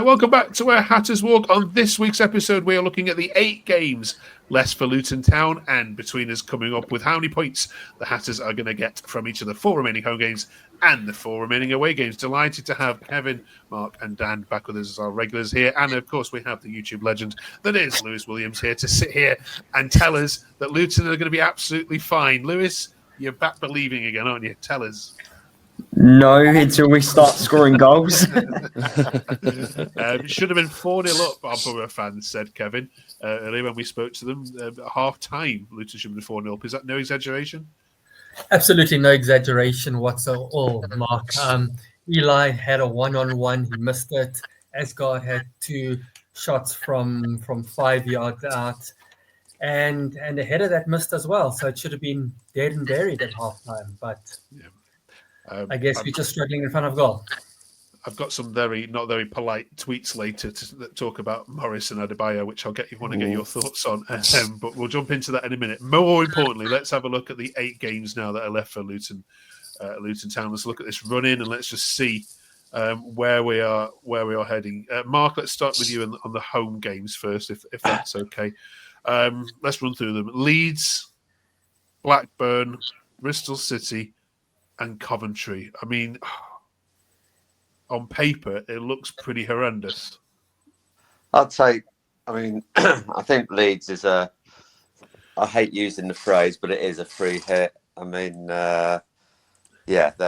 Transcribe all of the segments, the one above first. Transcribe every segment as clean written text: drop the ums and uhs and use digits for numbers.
Welcome back to Where Hatters Walk. On this week's episode, we are looking at the 8 games left for Luton Town, and between us coming up with how many points the Hatters are going to get from each of the 4 remaining home games and the 4 remaining away games. Delighted to have Kevin, Mark and Dan back with us as our regulars here. And of course, we have the YouTube legend that is Lewis Williams here to sit here and tell us that Luton are going to be absolutely fine. Lewis, you're back believing again, aren't you? Tell us. No, until we start scoring goals. Should have been 4-0 up, our Borough fans said, Kevin, earlier when we spoke to them. At half-time, Luton should have been 4-0 up. Is that no exaggeration? Absolutely no exaggeration whatsoever, Mark. Eli had a one-on-one. He missed it. Asgard had 2 shots from 5 yards out. And the header that missed as well. So it should have been dead and buried at half-time. But... yeah. I guess we're just struggling in front of goal. I've got some not very polite tweets later that talk about Morris and Adebayo, which want to get your thoughts on. But we'll jump into that in a minute. More importantly, let's have a look at the 8 games now that are left for Luton Town. Let's look at this run-in and let's just see where we are heading. Mark, let's start with you on the home games first, if that's okay. Let's run through them. Leeds, Blackburn, Bristol City, and Coventry. I mean, on paper, it looks pretty horrendous. I'd say, I think Leeds is I hate using the phrase, but it is a free hit. I mean, they're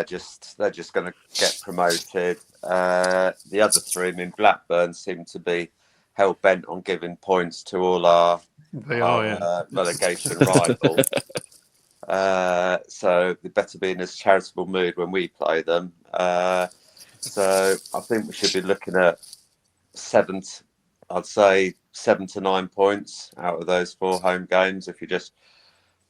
just going to get promoted. The other 3, Blackburn seem to be hell bent on giving points to all our relegation rivals. So they better be in this charitable mood when we play them. So I think we should be looking at 7 to 9 points out of those 4 home games. If you just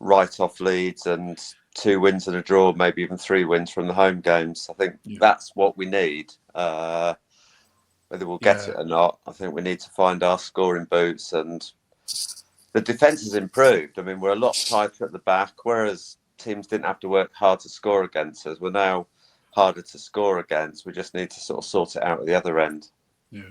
write off Leeds and 2 wins and a draw, maybe even 3 wins from the home games. I think that's what we need. Whether we'll get it or not, I think we need to find our scoring boots, and the defence has improved. I mean, we're a lot tighter at the back, whereas teams didn't have to work hard to score against us. We're now harder to score against. We just need to sort of sort it out at the other end. Yeah.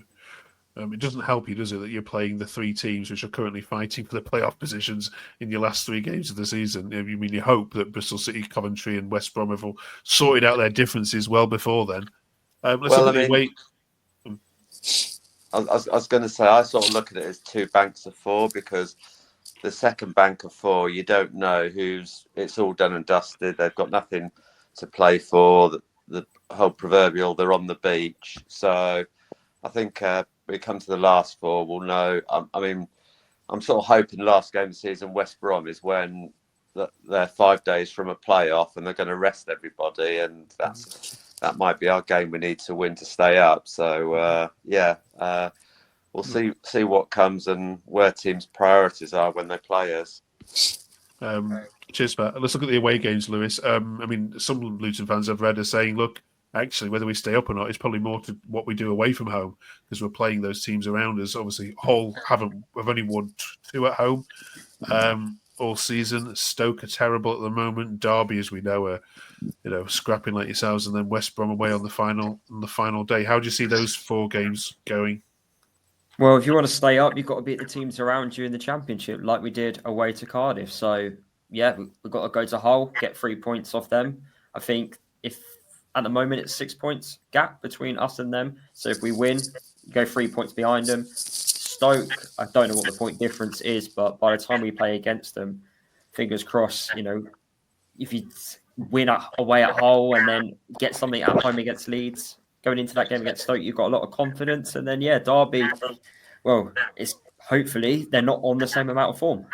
It doesn't help you, does it, that you're playing the 3 teams which are currently fighting for the playoff positions in your last 3 games of the season? You hope that Bristol City, Coventry and West Brom have all sorted out their differences well before then. I was going to say, I sort of look at it as 2 banks of 4, because the second bank of 4, you don't know it's all done and dusted. They've got nothing to play for. The whole proverbial, they're on the beach. So I think we come to the last 4, we'll know. I'm sort of hoping the last game of the season, West Brom, is when they're 5 days from a playoff and they're going to rest everybody, and that might be our game we need to win to stay up. So we'll see what comes and where teams' priorities are when they play us. Cheers for that. Let's look at the away games, Lewis. Some Luton fans I've read are saying, look, actually, whether we stay up or not is probably more to what we do away from home, because we're playing those teams around us. Obviously, Hull have only won 2 at home all season. Stoke are terrible at the moment. Derby, as we know, are scrapping like yourselves, and then West Brom away on the final day. How do you see those 4 games going? Well, if you want to stay up, you've got to beat the teams around you in the Championship, like we did away to Cardiff. So, yeah, we've got to go to Hull, get 3 points off them. I think if at the moment it's 6 points gap between us and them. So if we win, go 3 points behind them. Stoke, I don't know what the point difference is, but by the time we play against them, fingers crossed, if you win away at Hull and then get something at home against Leeds, going into that game against Stoke, you've got a lot of confidence. And then, Derby, well, it's hopefully they're not on the same amount of form.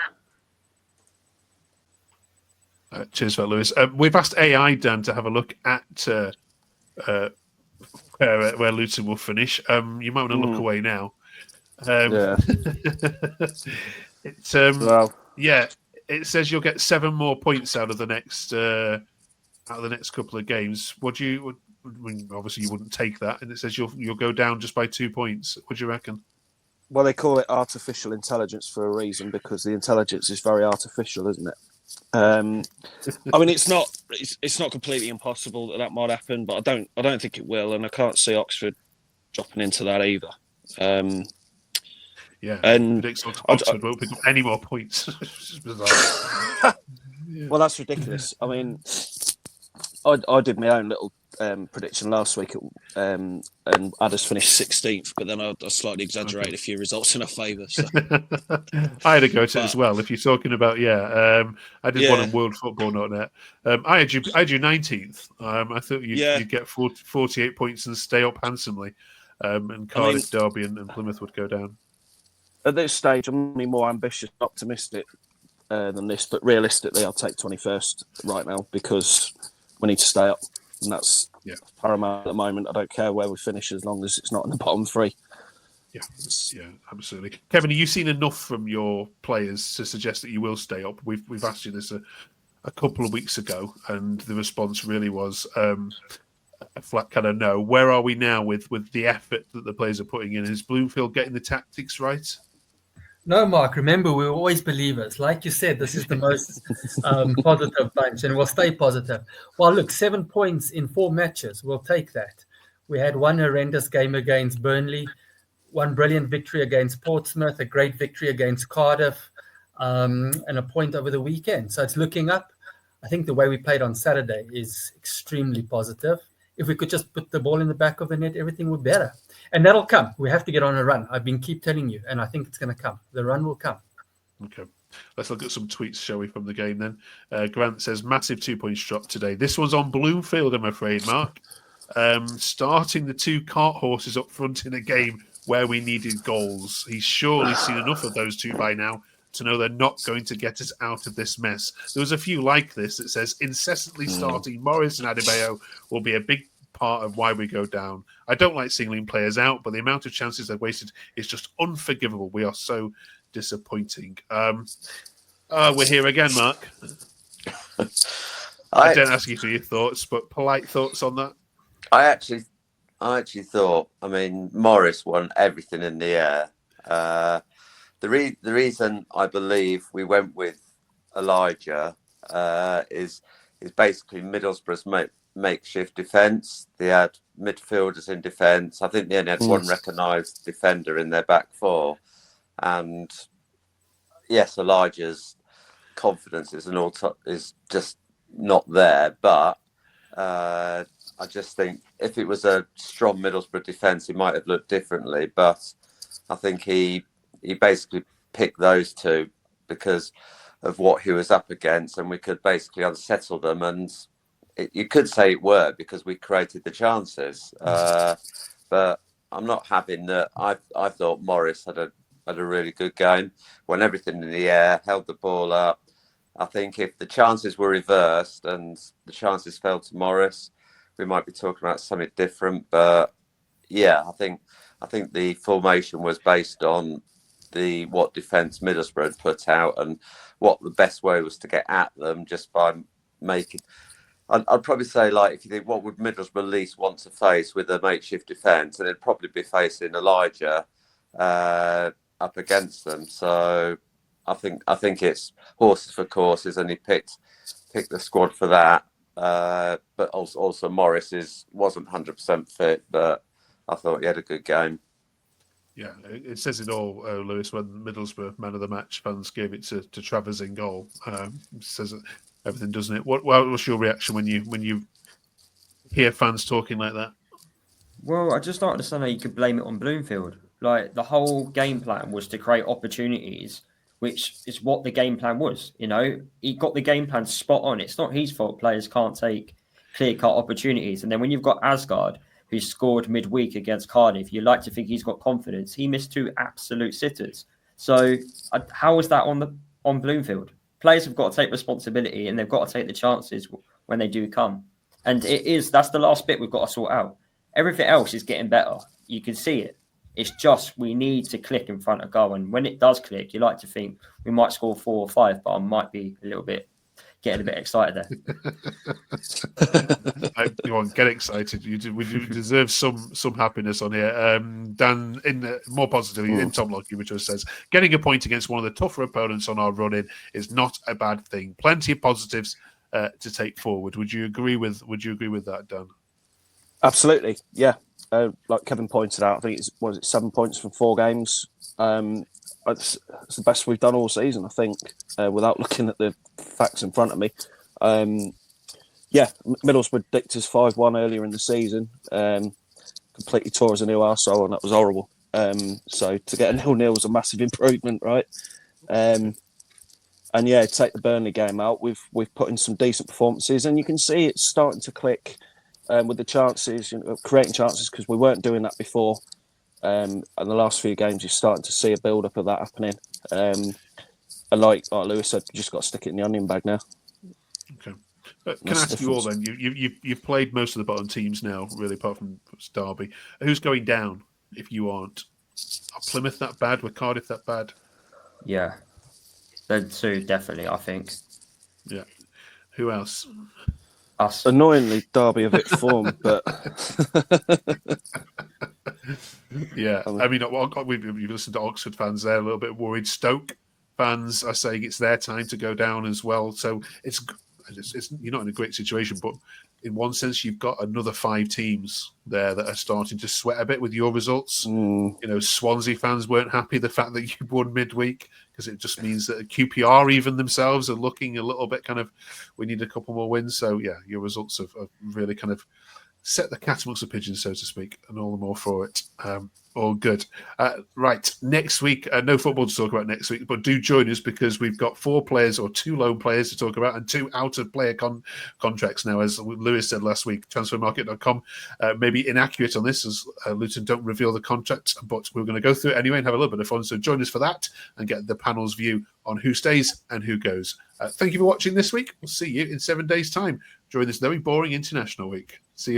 Cheers for that, Lewis. We've asked AI, Dan, to have a look at where Luton will finish. You might want to look away now. It says you'll get 7 more points out of the next couple of games. Obviously you wouldn't take that, and it says you'll go down just by 2 points. What do you reckon? Well, they call it artificial intelligence for a reason, because the intelligence is very artificial, isn't it? It's not completely impossible that might happen, but I don't think it will, and I can't see Oxford dropping into that either. Yeah, And predicts Oxford won't pick up any more points. It's just bizarre. well, that's ridiculous. I mean, I did my own little prediction last week, and I just finished 16th, but then I slightly exaggerated a few results in our favour. So. I had a go at it as well. If you're talking about, I did one Yeah. on worldfootball.net. I had you 19th. I thought you'd get 48 points and stay up handsomely, and Cardiff, Derby, and Plymouth would go down. At this stage, I'm only more ambitious and optimistic than this, but realistically, I'll take 21st right now because we need to stay up, and that's paramount at the moment. I don't care where we finish as long as it's not in the bottom three. Yeah, absolutely. Kevin, have you seen enough from your players to suggest that you will stay up? We've asked you this a couple of weeks ago, and the response really was a flat kind of no. Where are we now with the effort that the players are putting in? Is Bloomfield getting the tactics right? No, Mark, remember, we're always believers. Like you said, this is the most positive bunch, and we'll stay positive. Well, look, 7 points in 4 matches. We'll take that. We had one horrendous game against Burnley, one brilliant victory against Portsmouth, a great victory against Cardiff, and a point over the weekend. So it's looking up. I think the way we played on Saturday is extremely positive. If we could just put the ball in the back of the net, everything would be better. And that'll come. We have to get on a run. I've been keep telling you, and I think it's going to come. The run will come. Okay. Let's look at some tweets, shall we, from the game then. Grant says, massive 2 points drop today. This was on Bloomfield, I'm afraid, Mark. Starting the 2 cart horses up front in a game where we needed goals. He's surely seen enough of those 2 by now to know they're not going to get us out of this mess. There was a few like this that says, incessantly starting Morris and Adebayo will be a big part of why we go down. I don't like singling players out, but the amount of chances they've wasted is just unforgivable. We are so disappointing. We're here again, Mark. I don't ask you for your thoughts, but polite thoughts on that. I actually thought, I mean, Morris won everything in the air. The reason I believe we went with Elijah is basically Middlesbrough's makeshift defence. They had midfielders in defence. I think they only had one recognised defender in their back 4. And yes, Elijah's confidence is just not there. But I just think if it was a strong Middlesbrough defence, he might have looked differently. But I think he basically picked those 2 because of what he was up against, and we could basically unsettle them. And you could say it worked because we created the chances. But I'm not having that. I thought Morris had a really good game, won everything in the air, held the ball up. I think if the chances were reversed and the chances fell to Morris, we might be talking about something different. But yeah, I think the formation was based on what defence Middlesbrough had put out and what the best way was to get at them just by making. I'd probably say, like, if you think what would Middlesbrough least want to face with a makeshift defence, and it'd probably be facing Elijah up against them. So I think it's horses for courses, and he picked the squad for that. But also Morris wasn't 100% fit, but I thought he had a good game. Yeah, it says it all, Lewis, when Middlesbrough man of the match fans gave it to Travers in goal. Says everything, doesn't it? What was your reaction when you hear fans talking like that? Well, I just don't understand how you could blame it on Bloomfield. Like, the whole game plan was to create opportunities, which is what the game plan was. You know, he got the game plan spot on. It's not his fault players can't take clear-cut opportunities. And then when you've got Asgard, who scored midweek against Cardiff, you like to think he's got confidence. He missed 2 absolute sitters. So how is that on Bloomfield? Players have got to take responsibility, and they've got to take the chances when they do come. And that's the last bit we've got to sort out. Everything else is getting better. You can see it. It's just we need to click in front of goal. And when it does click, you like to think we might score 4 or 5, but I might be getting a bit excited there. Go on, get excited. We deserve some happiness on here. Dan, more positively, in Tom Lockie, which says, getting a point against one of the tougher opponents on our run-in is not a bad thing. Plenty of positives to take forward. Would you agree with that, Dan? Absolutely, yeah. like Kevin pointed out, I think it's 7 points from 4 games. It's the best we've done all season, I think, without looking at the facts in front of me. Middlesbrough dicked us 5-1 earlier in the season. Completely tore us a new arsehole, and that was horrible. So to get a 0-0 was a massive improvement, right? And yeah, take the Burnley game out. We've put in some decent performances, and you can see it's starting to click with the chances, creating chances, because we weren't doing that before. And the last few games, you're starting to see a build up of that happening. And like Lewis said, you just got to stick it in the onion bag now. Okay. Can I ask you all then? You've played most of the bottom teams now, really, apart from Derby. Who's going down if you aren't? Are Plymouth that bad? Were Cardiff that bad? Yeah. The two, definitely, I think. Yeah. Who else? Us. Annoyingly, Derby a bit formed, but yeah. I mean, you've listened to Oxford fans there, a little bit worried. Stoke fans are saying it's their time to go down as well. So it's you're not in a great situation, but in one sense, you've got another 5 teams there that are starting to sweat a bit with your results. Swansea fans weren't happy the fact that you won midweek, because it just means that QPR even themselves are looking a little bit kind of, we need a couple more wins. So yeah, your results have really kind of set the cat amongst the pigeons, so to speak, and all the more for it. All good. Right, next week, no football to talk about next week, but do join us, because we've got 4 players or 2 loan players to talk about, and 2 out-of-player contracts now, as Lewis said last week. Transfermarket.com may be inaccurate on this, as Luton don't reveal the contract, but we're going to go through it anyway and have a little bit of fun. So join us for that and get the panel's view on who stays and who goes. Thank you for watching this week. We'll see you in 7 days' time during this very boring international week. See you then.